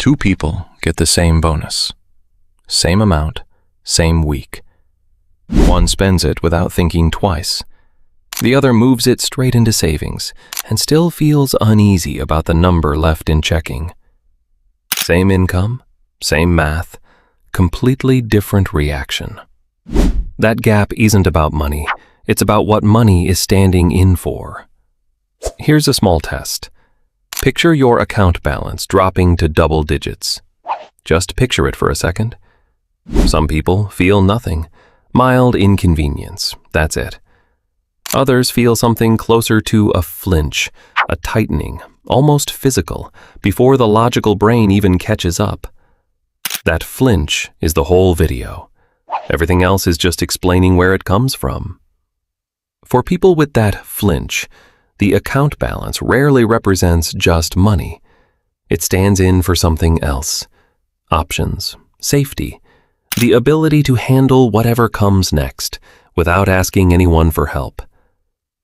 Two people get the same bonus. Same amount, same week. One spends it without thinking twice. The other moves it straight into savings and still feels uneasy about the number left in checking. Same income, same math, completely different reaction. That gap isn't about money, it's about what money is standing in for. Here's a small test. Picture your account balance dropping to double digits. Just picture it for a second. Some people feel nothing, mild inconvenience, that's it. Others feel something closer to a flinch, a tightening, almost physical, before the logical brain even catches up. That flinch is the whole video. Everything else is just explaining where it comes from. For people with that flinch, the account balance rarely represents just money. It stands in for something else. Options, safety, the ability to handle whatever comes next without asking anyone for help.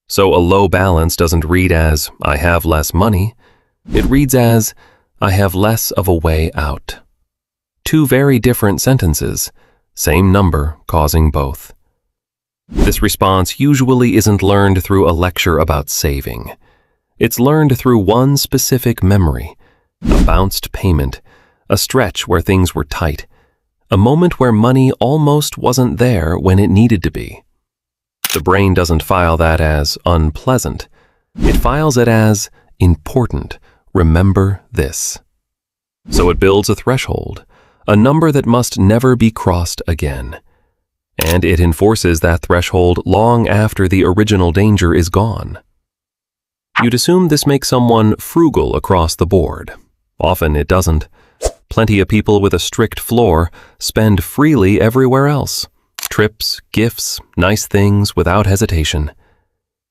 So a low balance doesn't read as, I have less money. It reads as, I have less of a way out. Two very different sentences, same number causing both. This response usually isn't learned through a lecture about saving. It's learned through one specific memory, a bounced payment, a stretch where things were tight, a moment where money almost wasn't there when it needed to be. The brain doesn't file that as unpleasant. It files it as important. Remember this. So it builds a threshold, a number that must never be crossed again. And it enforces that threshold long after the original danger is gone. You'd assume this makes someone frugal across the board. Often it doesn't. Plenty of people with a strict floor spend freely everywhere else. Trips, gifts, nice things without hesitation.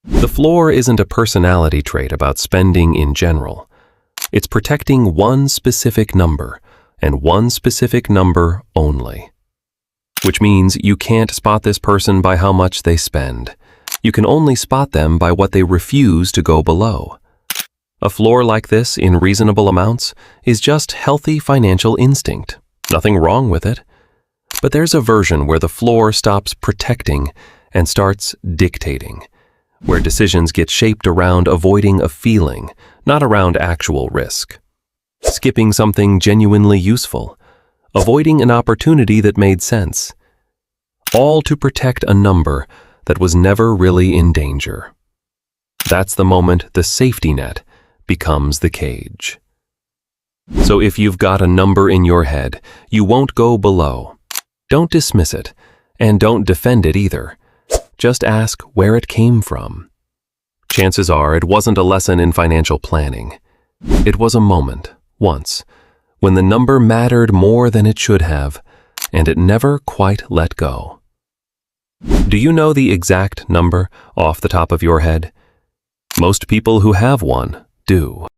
The floor isn't a personality trait about spending in general. It's protecting one specific number, and one specific number only. Which means you can't spot this person by how much they spend. You can only spot them by what they refuse to go below. A floor like this in reasonable amounts is just healthy financial instinct. Nothing wrong with it. But there's a version where the floor stops protecting and starts dictating, where decisions get shaped around avoiding a feeling, not around actual risk. Skipping something genuinely useful, avoiding an opportunity that made sense, all to protect a number that was never really in danger. That's the moment the safety net becomes the cage. So if you've got a number in your head, you won't go below. Don't dismiss it, and don't defend it either. Just ask where it came from. Chances are it wasn't a lesson in financial planning. It was a moment, once, when the number mattered more than it should have, and it never quite let go. Do you know the exact number off the top of your head? Most people who have one do.